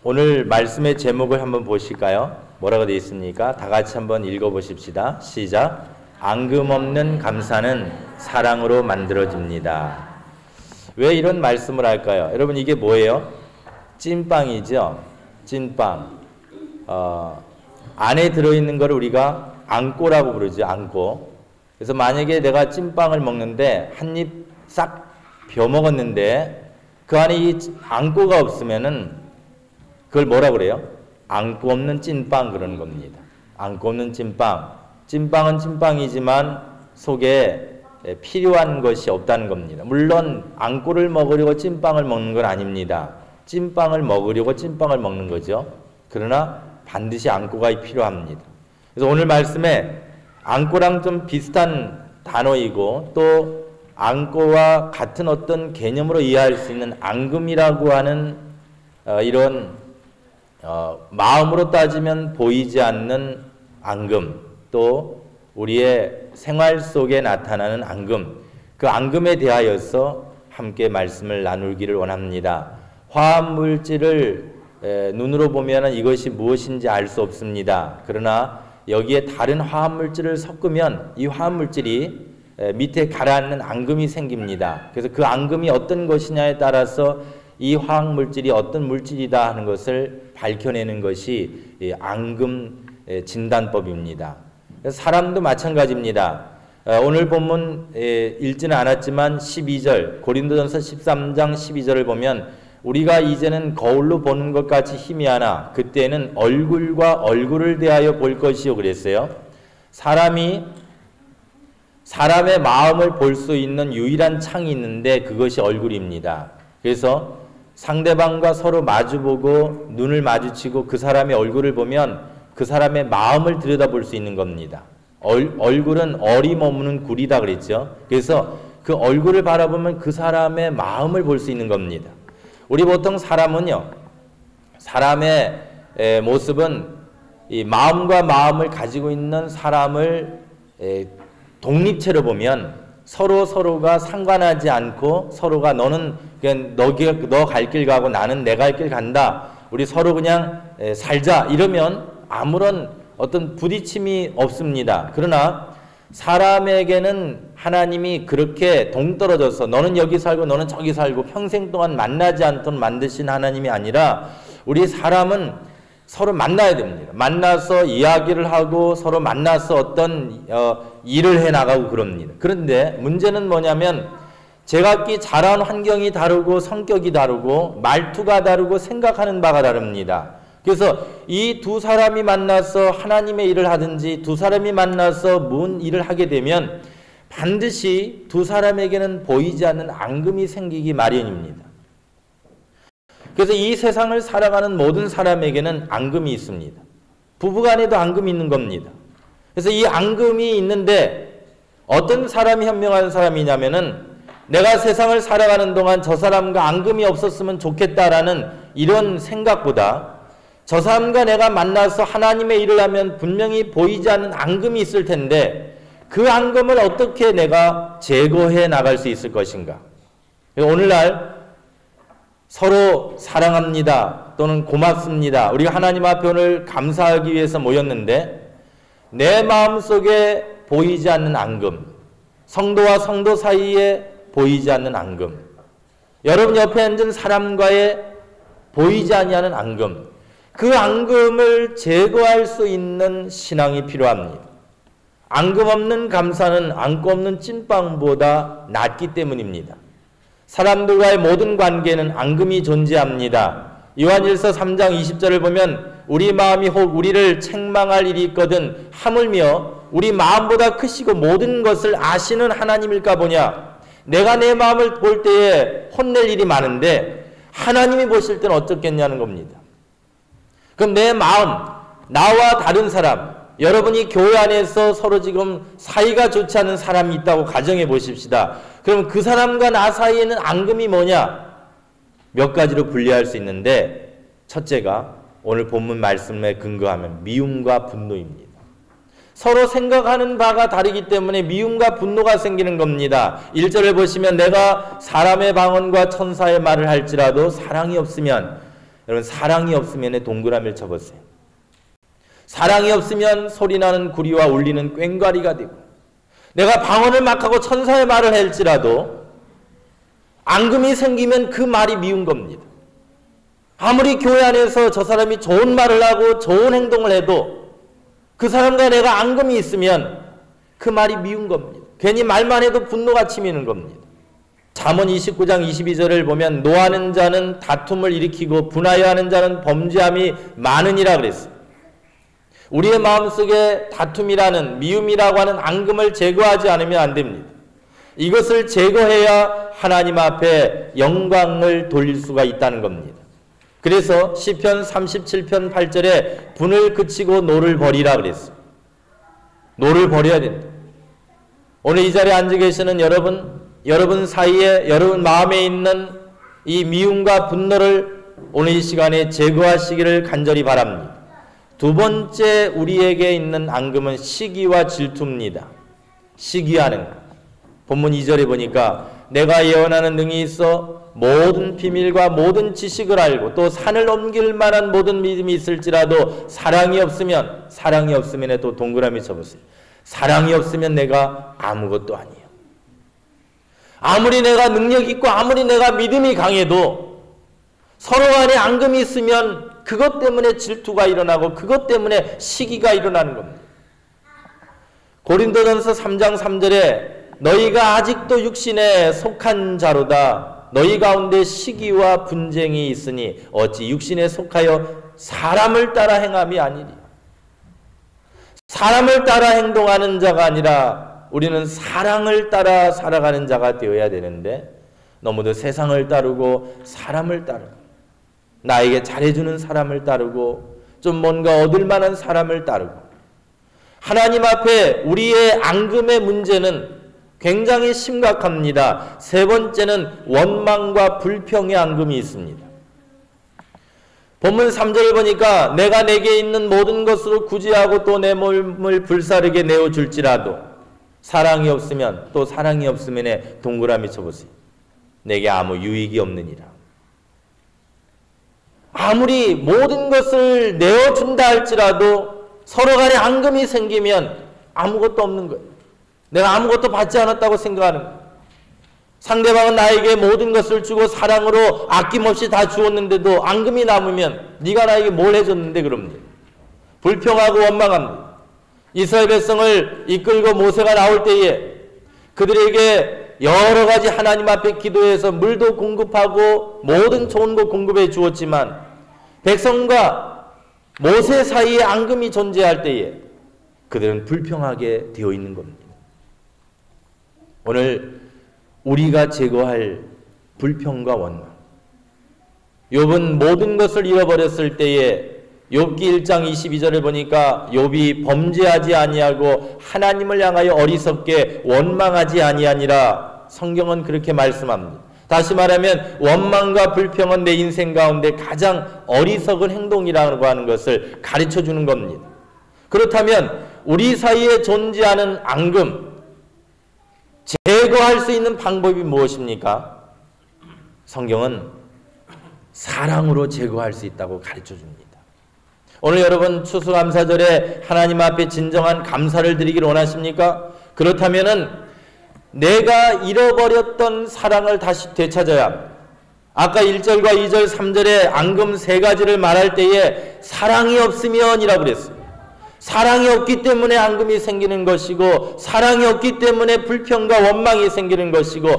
오늘 말씀의 제목을 한번 보실까요? 뭐라고 되어 있습니까? 다 같이 한번 읽어보십시다. 시작. 앙금 없는 감사는 사랑으로 만들어집니다. 왜 이런 말씀을 할까요? 여러분, 이게 뭐예요? 찐빵이죠. 찐빵. 안에 들어있는 걸 우리가 앙꼬라고 부르죠. 앙꼬. 그래서 만약에 내가 찐빵을 먹는데 한 입 싹 베어 먹었는데 그 안에 이 앙꼬가 없으면은 그걸 뭐라 그래요? 앙꼬 없는 찐빵 그러는 겁니다. 앙꼬 없는 찐빵. 찐빵은 찐빵이지만 속에 필요한 것이 없다는 겁니다. 물론 앙꼬를 먹으려고 찐빵을 먹는 건 아닙니다. 찐빵을 먹으려고 찐빵을 먹는 거죠. 그러나 반드시 앙꼬가 필요합니다. 그래서 오늘 말씀에 앙꼬랑 좀 비슷한 단어이고 또 앙꼬와 같은 어떤 개념으로 이해할 수 있는 앙금이라고 하는 이런 마음으로 따지면 보이지 않는 앙금, 또 우리의 생활 속에 나타나는 앙금, 그 앙금에 대하여서 함께 말씀을 나누기를 원합니다. 화합물질을 눈으로 보면 이것이 무엇인지 알 수 없습니다. 그러나 여기에 다른 화합물질을 섞으면 이 화합물질이 밑에 가라앉는 앙금이 생깁니다. 그래서 그 앙금이 어떤 것이냐에 따라서 이 화학물질이 어떤 물질이다 하는 것을 밝혀내는 것이 앙금 진단법입니다. 사람도 마찬가지입니다. 오늘 본문 읽지는 않았지만 12절 고린도전서 13장 12절을 보면 우리가 이제는 거울로 보는 것 같이 희미하나 그때는 얼굴과 얼굴을 대하여 볼 것이요 그랬어요. 사람의 마음을 볼 수 있는 유일한 창이 있는데 그것이 얼굴입니다. 그래서 상대방과 서로 마주보고 눈을 마주치고 그 사람의 얼굴을 보면 그 사람의 마음을 들여다볼 수 있는 겁니다. 얼굴은 어림없는 굴이다 그랬죠. 그래서 그 얼굴을 바라보면 그 사람의 마음을 볼 수 있는 겁니다. 우리 보통 사람은요, 사람의 모습은 이 마음과 마음을 가지고 있는 사람을 독립체로 보면 서로가 상관하지 않고 서로가 너는 그냥 너 갈 길 가고 나는 내 갈 길 간다. 우리 서로 그냥 살자. 이러면 아무런 어떤 부딪힘이 없습니다. 그러나 사람에게는 하나님이 그렇게 동떨어져서 너는 여기 살고 너는 저기 살고 평생 동안 만나지 않도록 만드신 하나님이 아니라 우리 사람은 서로 만나야 됩니다. 만나서 이야기를 하고 서로 만나서 어떤 일을 해나가고 그럽니다. 그런데 문제는 뭐냐면 제각기 자란 환경이 다르고 성격이 다르고 말투가 다르고 생각하는 바가 다릅니다. 그래서 이 두 사람이 만나서 하나님의 일을 하든지 두 사람이 만나서 뭔 일을 하게 되면 반드시 두 사람에게는 보이지 않는 앙금이 생기기 마련입니다. 그래서 이 세상을 살아가는 모든 사람에게는 앙금이 있습니다. 부부간에도 앙금이 있는 겁니다. 그래서 이 앙금이 있는데 어떤 사람이 현명한 사람이냐면은 내가 세상을 살아가는 동안 저 사람과 앙금이 없었으면 좋겠다라는 이런 생각보다 저 사람과 내가 만나서 하나님의 일을 하면 분명히 보이지 않는 앙금이 있을 텐데 그 앙금을 어떻게 내가 제거해 나갈 수 있을 것인가. 오늘날 서로 사랑합니다 또는 고맙습니다. 우리가 하나님 앞에 오늘 감사하기 위해서 모였는데 내 마음속에 보이지 않는 앙금, 성도와 성도 사이에 보이지 않는 앙금, 여러분 옆에 앉은 사람과의 보이지 아니하는 앙금, 그 앙금을 제거할 수 있는 신앙이 필요합니다. 앙금 없는 감사는 앙금 없는 찐빵보다 낫기 때문입니다. 사람들과의 모든 관계는 앙금이 존재합니다. 요한일서 3장 20절을 보면 우리 마음이 혹 우리를 책망할 일이 있거든 하물며 우리 마음보다 크시고 모든 것을 아시는 하나님일까 보냐. 내가 내 마음을 볼 때에 혼낼 일이 많은데 하나님이 보실 때는 어떻겠냐는 겁니다. 그럼 내 마음, 나와 다른 사람, 여러분이 교회 안에서 서로 지금 사이가 좋지 않은 사람이 있다고 가정해 보십시다. 그럼 그 사람과 나 사이에는 앙금이 뭐냐? 몇 가지로 분리할 수 있는데 첫째가 오늘 본문 말씀에 근거하면 미움과 분노입니다. 서로 생각하는 바가 다르기 때문에 미움과 분노가 생기는 겁니다. 1절을 보시면 내가 사람의 방언과 천사의 말을 할지라도 사랑이 없으면 여러분, 사랑이 없으면 동그라미를 쳐보세요. 사랑이 없으면 소리나는 구리와 울리는 꽹과리가 되고, 내가 방언을 막 하고 천사의 말을 할지라도 앙금이 생기면 그 말이 미운 겁니다. 아무리 교회 안에서 저 사람이 좋은 말을 하고 좋은 행동을 해도 그 사람과 내가 앙금이 있으면 그 말이 미운 겁니다. 괜히 말만 해도 분노가 치미는 겁니다. 잠언 29장 22절을 보면 노하는 자는 다툼을 일으키고 분하여 하는 자는 범죄함이 많으니라 그랬어요. 우리의 마음속에 다툼이라는, 미움이라고 하는 앙금을 제거하지 않으면 안 됩니다. 이것을 제거해야 하나님 앞에 영광을 돌릴 수가 있다는 겁니다. 그래서 시편 37편 8절에 분을 그치고 노를 버리라 그랬어요. 노를 버려야 된다. 오늘 이 자리에 앉아 계시는 여러분 사이에, 여러분 마음에 있는 이 미움과 분노를 오늘 이 시간에 제거하시기를 간절히 바랍니다. 두 번째 우리에게 있는 앙금은 시기와 질투입니다. 시기하는 것. 본문 2절에 보니까 내가 예언하는 능이 있어 모든 비밀과 모든 지식을 알고 또 산을 넘길 만한 모든 믿음이 있을지라도 사랑이 없으면 또 동그라미 쳐보세요. 사랑이 없으면 내가 아무것도 아니에요. 아무리 내가 능력 있고 아무리 내가 믿음이 강해도 서로 간에 앙금이 있으면 그것 때문에 질투가 일어나고 그것 때문에 시기가 일어나는 겁니다. 고린도전서 3장 3절에 너희가 아직도 육신에 속한 자로다. 너희 가운데 시기와 분쟁이 있으니 어찌 육신에 속하여 사람을 따라 행함이 아니리. 사람을 따라 행동하는 자가 아니라 우리는 사랑을 따라 살아가는 자가 되어야 되는데 너무도 세상을 따르고 사람을 따르고 나에게 잘해주는 사람을 따르고 좀 뭔가 얻을 만한 사람을 따르고 하나님 앞에 우리의 앙금의 문제는 굉장히 심각합니다. 세 번째는 원망과 불평의 앙금이 있습니다. 본문 3절을 보니까 내가 내게 있는 모든 것으로 구제하고 또 내 몸을 불사르게 내어줄지라도 사랑이 없으면 또 사랑이 없으면에 동그라미 쳐보세요. 내게 아무 유익이 없느니라. 아무리 모든 것을 내어준다 할지라도 서로 간에 앙금이 생기면 아무것도 없는 거예요. 내가 아무것도 받지 않았다고 생각하는 거예요. 상대방은 나에게 모든 것을 주고 사랑으로 아낌없이 다 주었는데도 앙금이 남으면 네가 나에게 뭘 해줬는데 그럽니다. 불평하고 원망합니다. 이스라엘 백성을 이끌고 모세가 나올 때에 그들에게 여러 가지 하나님 앞에 기도해서 물도 공급하고 모든 좋은 것 공급해 주었지만 백성과 모세 사이에 앙금이 존재할 때에 그들은 불평하게 되어 있는 겁니다. 오늘 우리가 제거할 불평과 원망. 욥은 모든 것을 잃어버렸을 때에 욥기 1장 22절을 보니까 욥이 범죄하지 아니하고 하나님을 향하여 어리석게 원망하지 아니하니라. 성경은 그렇게 말씀합니다. 다시 말하면 원망과 불평은 내 인생 가운데 가장 어리석은 행동이라고 하는 것을 가르쳐 주는 겁니다. 그렇다면 우리 사이에 존재하는 앙금 제거할 수 있는 방법이 무엇입니까? 성경은 사랑으로 제거할 수 있다고 가르쳐 줍니다. 오늘 여러분 추수감사절에 하나님 앞에 진정한 감사를 드리기를 원하십니까? 그렇다면은 내가 잃어버렸던 사랑을 다시 되찾아야 합니다. 아까 1절과 2절, 3절에 앙금 세 가지를 말할 때에 사랑이 없으면 이라고 그랬어요. 사랑이 없기 때문에 앙금이 생기는 것이고 사랑이 없기 때문에 불평과 원망이 생기는 것이고